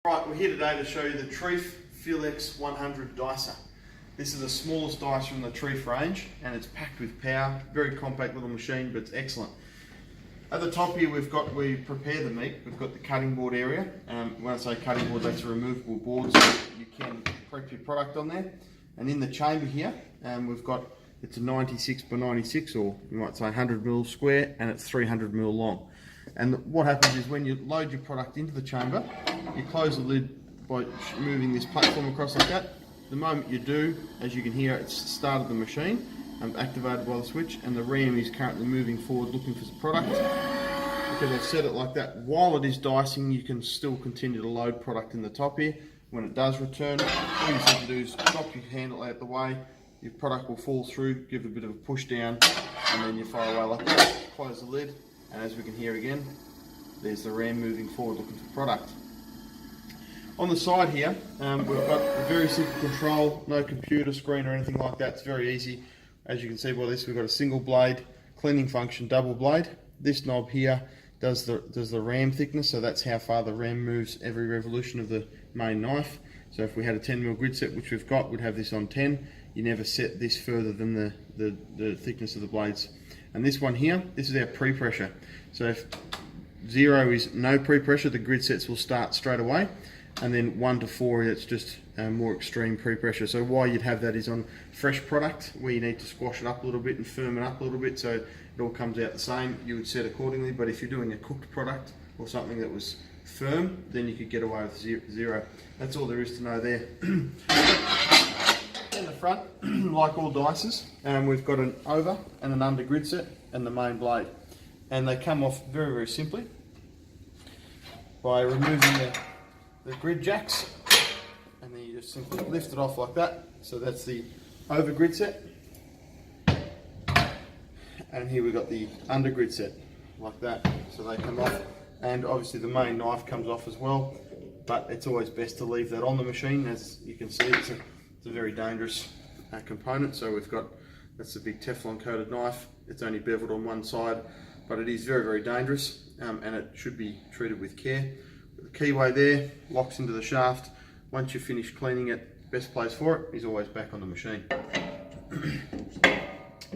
Right, we're here today to show you the Treif Felix 100 dicer. This is the smallest dicer in the Treif range and it's packed with power. Very compact little machine, but it's excellent. At the top here we prepare the meat. We've got the cutting board area. When I say cutting board, that's a removable board so you can prep your product on there. And in the chamber here, it's a 96 by 96, or you might say 100mm square, and it's 300mm long. And what happens is when you load your product into the chamber, you close the lid by moving this platform across like that. The moment you do, as you can hear, it's started the machine, activated by the switch, and the ram is currently moving forward looking for the product. Because I've set it like that, while it is dicing, you can still continue to load product in the top here. When it does return, all you have to do is drop your handle out the way, your product will fall through, give it a bit of a push down, and then you fire away like that, close the lid, and as we can hear again, there's the ram moving forward looking for product. On the side here, we've got a very simple control, no computer screen or anything like that. It's very easy. As you can see by this, we've got a single blade cleaning function, double blade. This knob here does the ram thickness, so that's how far the ram moves every revolution of the main knife. So if we had a 10mm grid set, which we've got, we'd have this on 10. You never set this further than the thickness of the blades. And this one here, this is our pre-pressure. So if 0 is no pre-pressure, the grid sets will start straight away. And then 1 to 4, it's just more extreme pre-pressure. So why you'd have that is on fresh product, where you need to squash it up a little bit and firm it up a little bit so it all comes out the same, you would set accordingly. But if you're doing a cooked product or something that was firm, then you could get away with 0. That's all there is to know there. In the front, like all dices, we've got an over and an under grid set and the main blade. And they come off very, very simply by removing the grid jacks, and then you just simply lift it off like that. So that's the over grid set, and here we've got the under grid set like that, so they come off, and obviously the main knife comes off as well, but it's always best to leave that on the machine. As you can see, it's a very dangerous component. So that's a big Teflon coated knife. It's only beveled on one side, but it is very, very dangerous, and it should be treated with care. The keyway there locks into the shaft. Once you've finished cleaning it, best place for it is always back on the machine.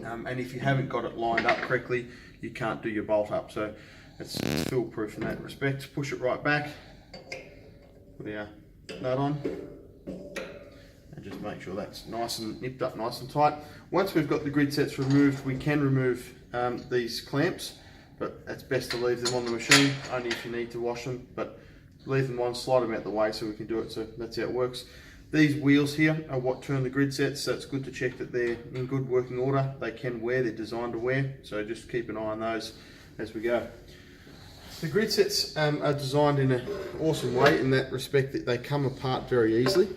And if you haven't got it lined up correctly, you can't do your bolt up. So it's foolproof in that respect. Push it right back, put our nut on, and just make sure that's nice and nipped up nice and tight. Once we've got the grid sets removed, we can remove these clamps, but it's best to leave them on the machine, only if you need to wash them. But leave them on, slide them out the way so we can do it. So that's how it works. These wheels here are what turn the grid sets, so it's good to check that they're in good working order. They can wear, they're designed to wear, so just keep an eye on those as we go. The grid sets are designed in an awesome way in that respect that they come apart very easily,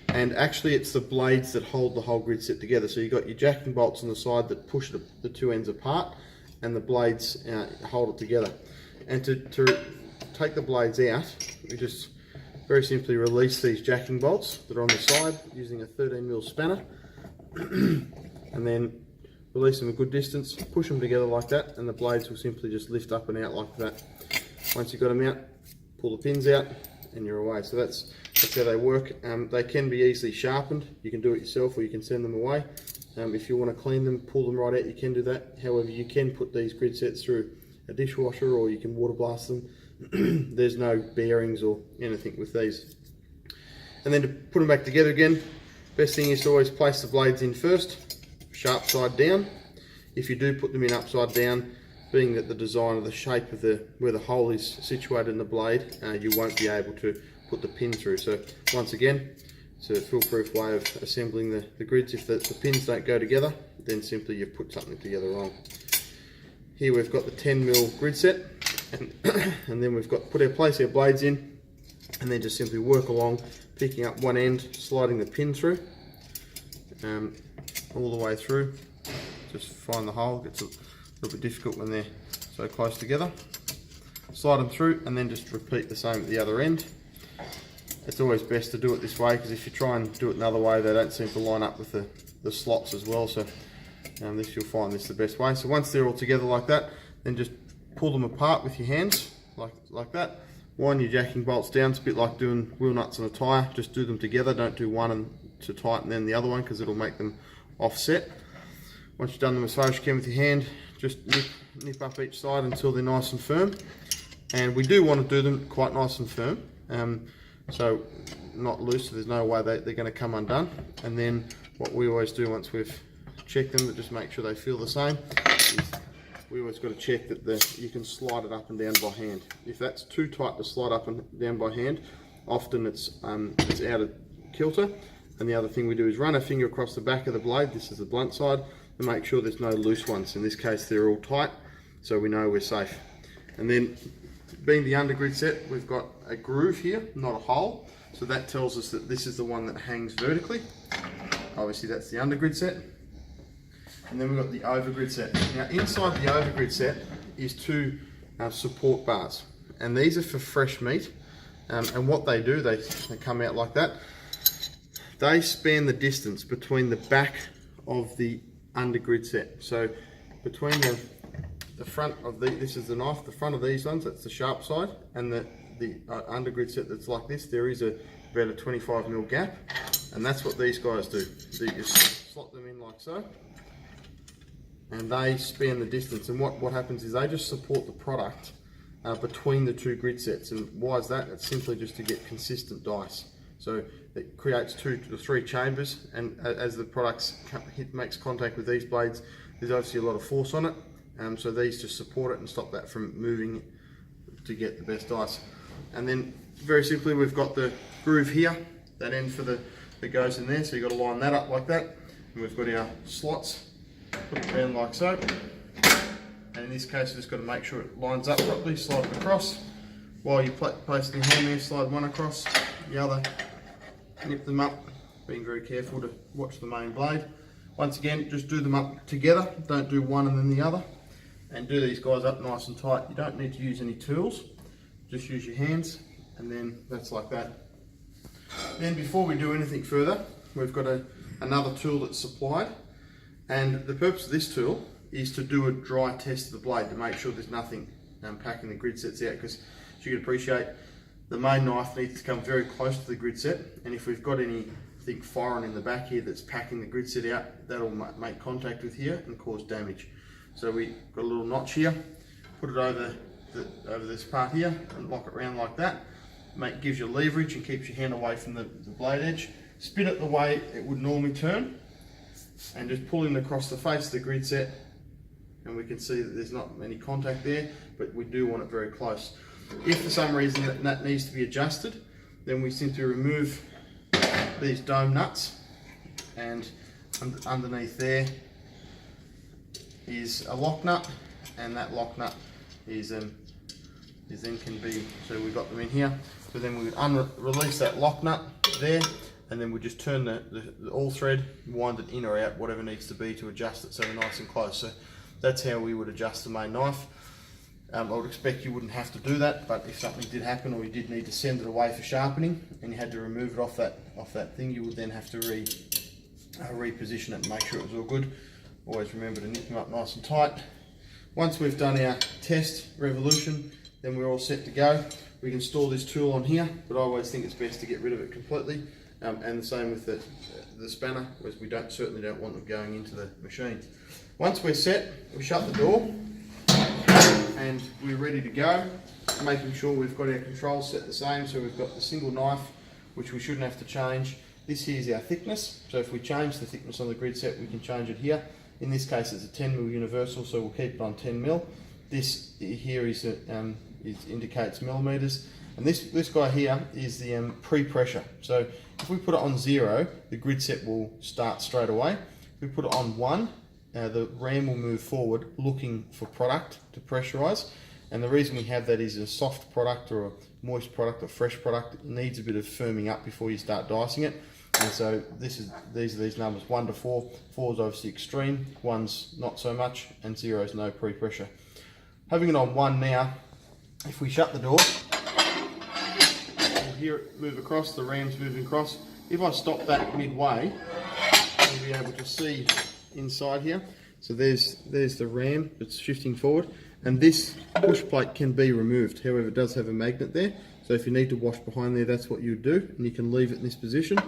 and actually it's the blades that hold the whole grid set together. So you've got your jacking bolts on the side that push the two ends apart, and the blades hold it together. And to take the blades out, we just very simply release these jacking bolts that are on the side using a 13mm spanner, and then release them a good distance, push them together like that, and the blades will simply just lift up and out like that. Once you've got them out, pull the pins out and you're away. So that's how they work. They can be easily sharpened. You can do it yourself or you can send them away. If you want to clean them, pull them right out, you can do that. However, you can put these grid sets through a dishwasher or you can water blast them. There's no bearings or anything with these. And then to put them back together again, best thing is to always place the blades in first, sharp side down. If you do put them in upside down, being that the design of the shape of where the hole is situated in the blade, you won't be able to put the pin through. So once again, it's a foolproof way of assembling the grids. If the pins don't go together, then simply you've put something together wrong. Here we've got the 10mm grid set, and then we've got place our blades in, and then just simply work along, picking up one end, sliding the pin through, all the way through. Just find the hole. It's a little bit difficult when they're so close together. Slide them through, and then just repeat the same at the other end. It's always best to do it this way, because if you try and do it another way, they don't seem to line up with the slots as well. So you'll find this the best way. So once they're all together like that, then just pull them apart with your hands like that. wind your jacking bolts down. It's a bit like doing wheel nuts on a tyre, just do them together, don't do one and to tighten then the other one, because it'll make them offset. Once you've done them as far as you can with your hand, just nip up each side until they're nice and firm. And we do want to do them quite nice and firm, so not loose, so there's no way they're going to come undone. And then what we always do once we've checked them, to just make sure they feel the same, is we always got to check that you can slide it up and down by hand. If that's too tight to slide up and down by hand, often it's out of kilter. And the other thing we do is run a finger across the back of the blade, this is the blunt side, and make sure there's no loose ones. In this case they're all tight, so we know we're safe. And then, being the undergrid set, we've got a groove here, not a hole, so that tells us that this is the one that hangs vertically. Obviously that's the undergrid set. And then we've got the overgrid set. Now inside the overgrid set is two support bars, and these are for fresh meat, and what they do, they come out like that. They span the distance between the back of the undergrid set. So between the front of this is the knife, the front of these ones, that's the sharp side, and the undergrid set that's like this, there is about a 25mm gap, and that's what these guys do. You just slot them in like so, and they span the distance. And what happens is they just support the product between the two grid sets. And why is that? It's simply just to get consistent dice. So it creates 2 to 3 chambers, and as the product makes contact with these blades, there's obviously a lot of force on it, so these just support it and stop that from moving to get the best dice. And then very simply, we've got the groove here, that end for that goes in there, so you've got to line that up like that, and we've got our slots, put it down like so, and in this case we've just got to make sure it lines up properly, slide it across. While you're placing your hand there, slide one across, the other, nip them up, being very careful to watch the main blade. Once again, just do them up together, don't do one and then the other, and do these guys up nice and tight. You don't need to use any tools, just use your hands, and then that's like that. Then before we do anything further, we've got another tool that's supplied, and the purpose of this tool is to do a dry test of the blade to make sure there's nothing packing the grid sets out, because as you can appreciate, the main knife needs to come very close to the grid set, and if we've got anything foreign in the back here that's packing the grid set out, that'll make contact with here and cause damage. So we've got a little notch here, put it over this part here and lock it around like that. Gives you leverage and keeps your hand away from the blade edge. Spin it the way it would normally turn, and just pull in across the face of the grid set, and we can see that there's not any contact there, but we do want it very close. If for some reason that needs to be adjusted, then we simply remove these dome nuts, and underneath there is a lock nut, and that lock nut is then can be, so we've got them in here, so then we would release that lock nut there, and then we just turn the all thread, wind it in or out, whatever needs to be to adjust it so we're nice and close. So that's how we would adjust the main knife. I would expect you wouldn't have to do that, but if something did happen or you did need to send it away for sharpening and you had to remove it off that thing, you would then have to reposition it and make sure it was all good. Always remember to nip them up nice and tight. Once we've done our test revolution, then we're all set to go. We can store this tool on here, but I always think it's best to get rid of it completely. And the same with the spanner, as we certainly don't want them going into the machine. Once we're set, we shut the door and we're ready to go, making sure we've got our controls set the same. So we've got the single knife, which we shouldn't have to change. This here is our thickness, so if we change the thickness on the grid set, we can change it here. In this case it's a 10mm universal, so we'll keep it on 10mm. This here indicates millimeters, and this guy here is the pre-pressure. So if we put it on 0, the grid set will start straight away. If we put it on 1, the ram will move forward looking for product to pressurize, and the reason we have that is a soft product or a moist product or fresh product, it needs a bit of firming up before you start dicing it. And so these are these numbers, 1 to 4. 4 is obviously extreme, 1's not so much, and 0 is no pre-pressure. Having it on 1 now, if we shut the door, you'll hear it move across, the ram's moving across. If I stop that midway, you'll be able to see inside here. So there's the ram that's shifting forward, And this push plate can be removed, however it does have a magnet there. So if you need to wash behind there, that's what you would do, and you can leave it in this position.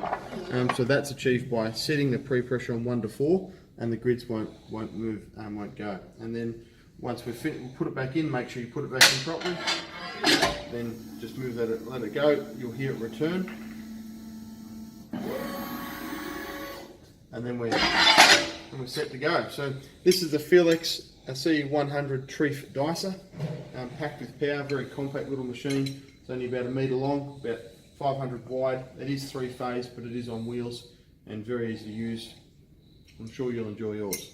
So that's achieved by setting the pre-pressure on 1 to 4, and the grids won't move, won't go. And then once we've put it back in, make sure you put it back in properly. Then just move that, let it go. You'll hear it return, and then we're set to go. So this is the Felix C100 Treif dicer, packed with power, very compact little machine. It's only about 1 metre long, about 500 wide. It is 3-phase, but it is on wheels and very easy to use. I'm sure you'll enjoy yours.